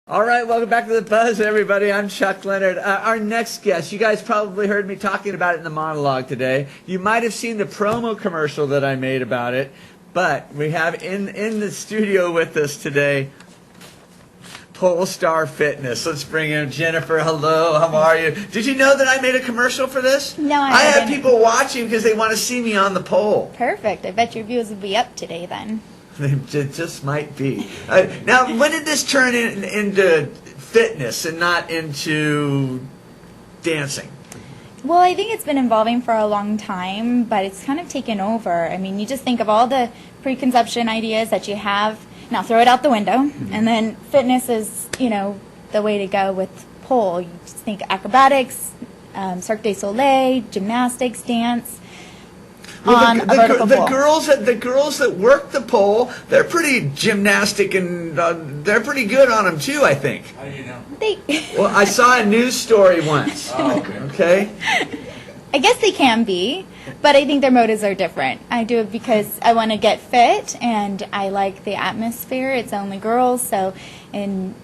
All right, welcome back to The Buzz, everybody. I'm Chuck Leonard. Our next guest, you guys probably heard me talking about it in the monologue today. You might have seen the promo commercial that I made about it, but we have in the studio with us today, Polestar Fitness. Let's bring in Jennifer. Hello, how are you? Did you know that I made a commercial for this? No, I have people watching because they want to see me on the pole. Perfect. I bet your views will be up today then. It just might be. Now, when did this turn into fitness and not into dancing? Well, I think it's been evolving for a long time, but it's kind of taken over. I mean, you just think of all the preconception ideas that you have. Now throw it out the window, and then fitness is, the way to go with pole. You just think acrobatics, Cirque du Soleil, gymnastics, dance. Well, the girls that work the pole, they're pretty gymnastic and they're pretty good on them too, I think. How do you know? Well, I saw a news story once. Oh, okay. I guess they can be, but I think their motives are different. I do it because I want to get fit and I like the atmosphere. It's only girls, so in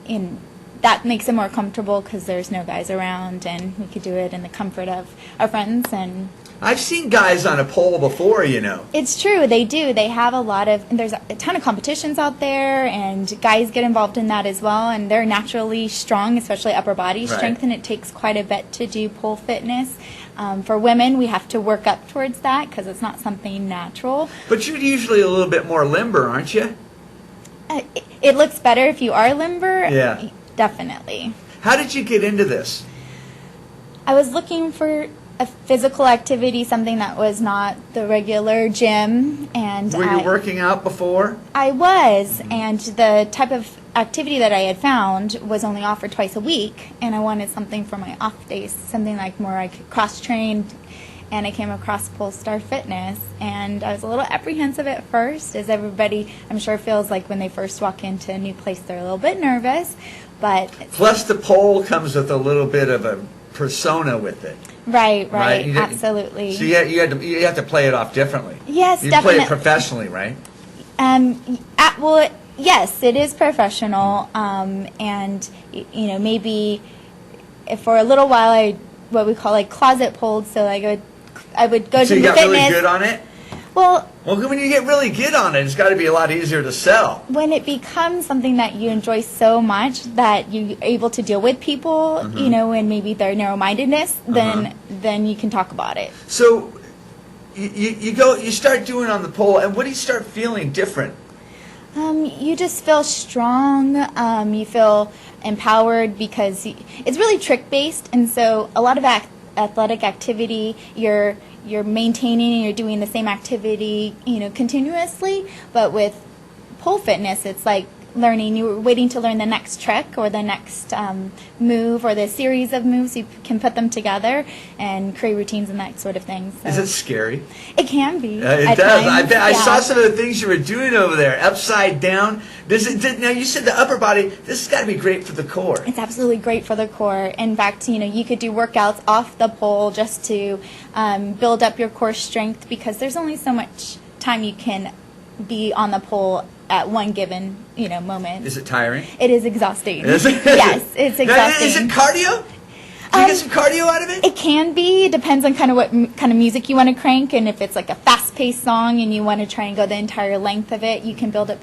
that makes it more comfortable because there's no guys around and we could do it in the comfort of our friends. And I've seen guys on a pole before, It's true, they do. They have there's a ton of competitions out there, and guys get involved in that as well, and they're naturally strong, especially upper body strength, and it takes quite a bit to do pole fitness. For women, we have to work up towards that because it's not something natural. But you're usually a little bit more limber, aren't you? It looks better if you are limber. Yeah. Definitely. How did you get into this? I was looking for a physical activity, something that was not the regular gym. And were you working out before? I was, and the type of activity that I had found was only offered twice a week, and I wanted something for my off days, something like more like cross-trained, and I came across Polestar Fitness, and I was a little apprehensive at first, as everybody, I'm sure, feels like when they first walk into a new place, they're a little bit nervous, but... Plus the pole comes with a little bit of a persona with it. Right, absolutely. So you have to play it off differently. Yes, you definitely. Play it professionally, right? Well, yes, it is professional, and maybe if for a little while what we call like closet poled. So I would go to the fitness. So you got really good on it? Well, when you get really good on it, it's got to be a lot easier to sell. When it becomes something that you enjoy so much that you're able to deal with people, and maybe their narrow-mindedness, then you can talk about it. So you start doing on the pole, and what do you start feeling different? You just feel strong. You feel empowered because it's really trick-based, and so a lot of athletic activity, you're maintaining and you're doing the same activity, continuously. But with pole fitness, it's like you're waiting to learn the next trick or the next move or the series of moves. You can put them together and create routines and that sort of thing. So. Is it scary? It can be. It does. I saw some of the things you were doing over there, upside down. Now you said the upper body. This has got to be great for the core. It's absolutely great for the core. In fact, you could do workouts off the pole just to build up your core strength because there's only so much time you can be on the pole at one given moment. Is it tiring? It is exhausting. Is it? Yes, it's exhausting. Is it cardio? Do you get some cardio out of it? It can be. It depends on kind of what kind of music you want to crank, and if it's like a fast-paced song and you want to try and go the entire length of it, you can build up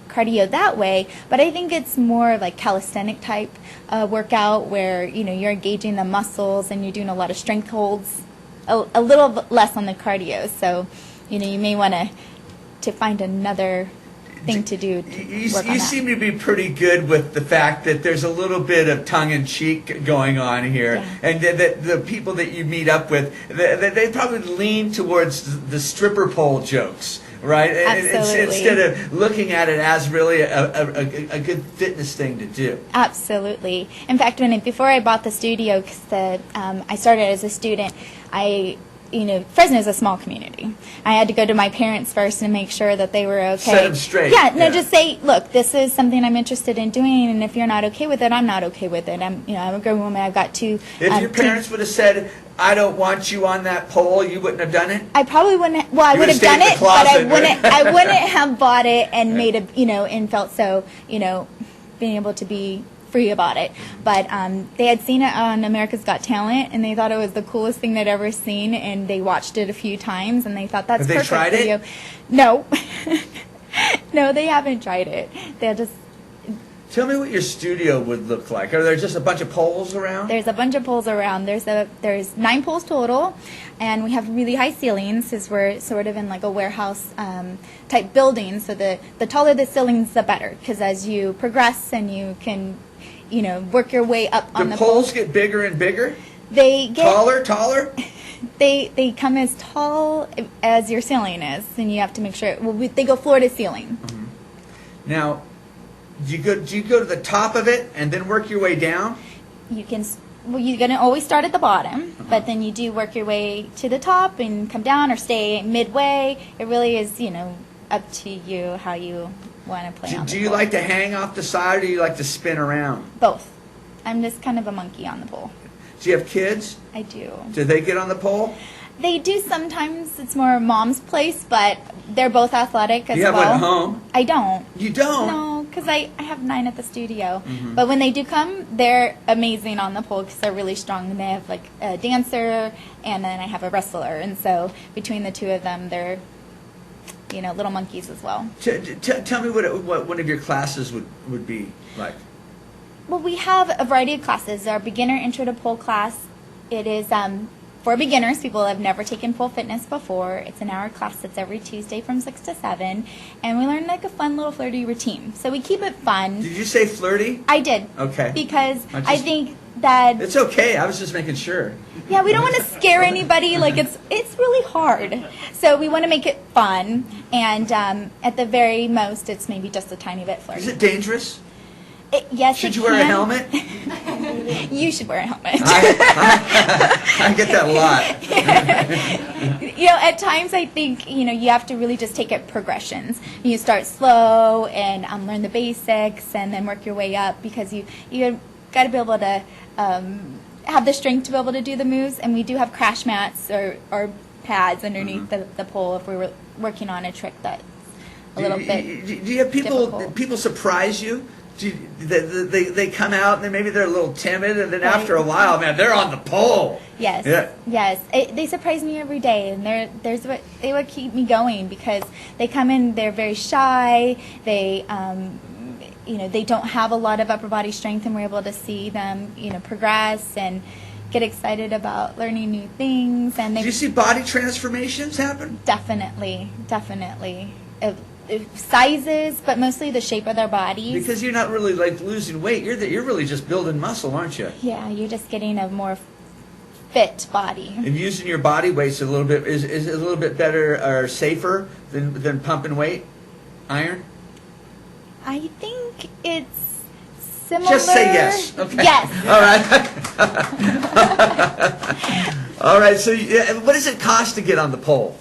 cardio that way. But I think it's more like calisthenic type workout where you're engaging the muscles and you're doing a lot of strength holds, a little less on the cardio. So you may want to find another thing to do you seem to be pretty good with the fact that there's a little bit of tongue-in-cheek going on here, and that the people that you meet up with, they probably lean towards the stripper pole jokes, right? Absolutely. Instead of looking at it as really a good fitness thing to do. Absolutely. In fact, before I bought the studio, because I started as a student, Fresno is a small community. I had to go to my parents first and make sure that they were okay. Set them straight. Yeah, just say, look, this is something I'm interested in doing, and if you're not okay with it, I'm not okay with it. I'm a grown woman. I've got two. If your parents would have said, I don't want you on that pole, you wouldn't have done it? I probably wouldn't. Well, I would have done it, but I wouldn't have bought it and made and felt so, being able to be free about it. But they had seen it on America's Got Talent, and they thought it was the coolest thing they'd ever seen, and they watched it a few times, and they thought, that's Have they perfect tried for it? you. No. No, they haven't tried it. They'll just... Tell me what your studio would look like. Are there just a bunch of poles around? There's a bunch of poles around. There's 9 poles total, and we have really high ceilings because we're sort of in like a warehouse type building. So the taller the ceilings, the better, because as you progress and you can, work your way up on the poles get bigger and bigger? They get taller? They come as tall as your ceiling is, and you have to make sure. They go floor to ceiling. Mm-hmm. Now, do you go to the top of it and then work your way down? You can. Well, you're gonna always start at the bottom, but then you do work your way to the top and come down or stay midway. It really is, up to you how you want to play on the Do you pole. like to hang off the side, or do you like to spin around? Both. I'm just kind of a monkey on the pole. Do you have kids? I do. Do they get on the pole? They do sometimes. It's more mom's place, but they're both athletic as You have well. one at home? I don't. You don't? No, because I have 9 at the studio. But when they do come, they're amazing on the pole because they're really strong. And they have like a dancer, and then I have a wrestler. And so between the two of them, they're, little monkeys as well. Tell me what one of your classes would be like. Well, we have a variety of classes. Our beginner intro to pole class, it is for beginners, people who have never taken pole fitness before. It's an hour class that's every Tuesday from 6 to 7. And we learn like a fun little flirty routine. So we keep it fun. Did you say flirty? I did. Okay. Because I think that... It's okay. I was just making sure. Yeah, we don't want to scare anybody. Like, it's really hard. So we want to make it fun. And at the very most, it's maybe just a tiny bit flirty. Is it dangerous? Yes, Should it you wear a can. helmet? You should wear a helmet. I get that a lot. At times I think, you have to really just take it progressions. You start slow and learn the basics and then work your way up because you got to be able to have the strength to be able to do the moves. And we do have crash mats or pads underneath the pole if we were working on a trick that's a little bit Do you have difficult. people surprise you? They come out and maybe they're a little timid, and then Right. after a while, man, they're on the pole. Yes. Yeah. Yes. They surprise me every day, and they would keep me going because they come in. They're very shy. They they don't have a lot of upper body strength, and we're able to see them progress and get excited about learning new things. And Do you see body transformations happen? definitely. Sizes, but mostly the shape of their bodies. Because you're not really like losing weight. You're really just building muscle, aren't you? Yeah, you're just getting a more fit body. And using your body weights a little bit is a little bit better or safer than pumping weight, iron. I think it's similar. Just say yes. Okay. Yes. All right. All right. So, what does it cost to get on the pole?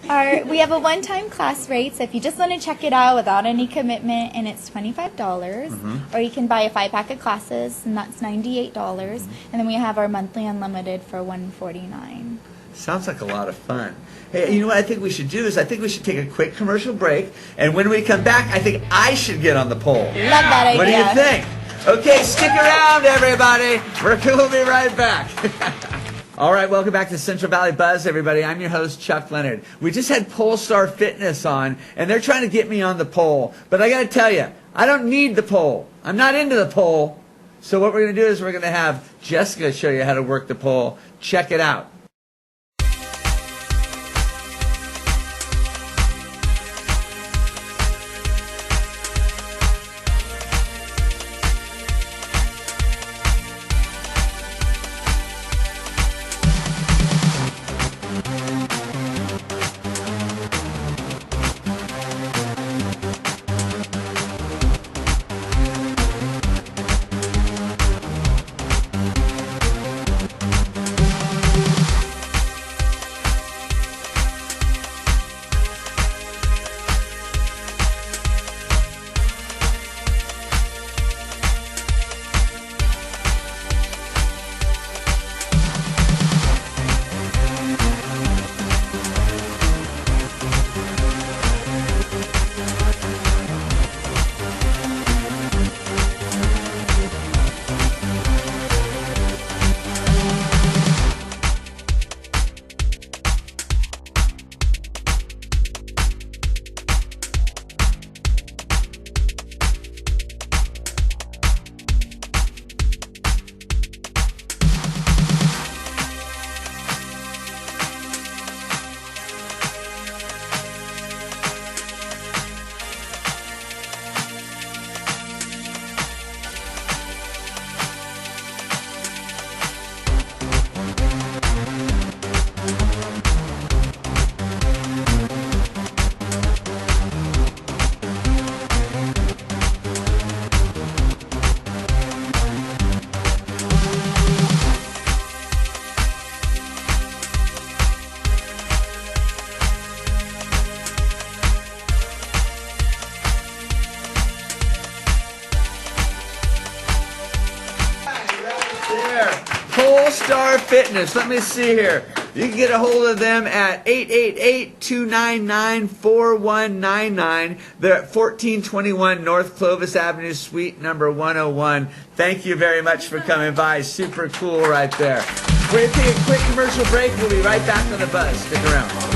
We have a one-time class rate, so if you just want to check it out without any commitment, and it's $25, or you can buy a 5-pack of classes, and that's $98, and then we have our monthly unlimited for $149. Sounds like a lot of fun. Hey, you know what I think we should do is I think we should take a quick commercial break, and when we come back, I think I should get on the pole. Love that idea. What do you think? Okay, stick around, everybody. We'll be right back. All right, welcome back to Central Valley Buzz, everybody. I'm your host, Chuck Leonard. We just had Polestar Fitness on, and they're trying to get me on the pole. But I got to tell you, I don't need the pole. I'm not into the pole. So what we're going to do is we're going to have Jessica show you how to work the pole. Check it out. there. Polestar Fitness. Let me see here. You can get a hold of them at 888-299-4199. They're at 1421 North Clovis Avenue, Suite number 101. Thank you very much for coming by. Super cool right there. We're going to take a quick commercial break. We'll be right back on the buzz. Stick around.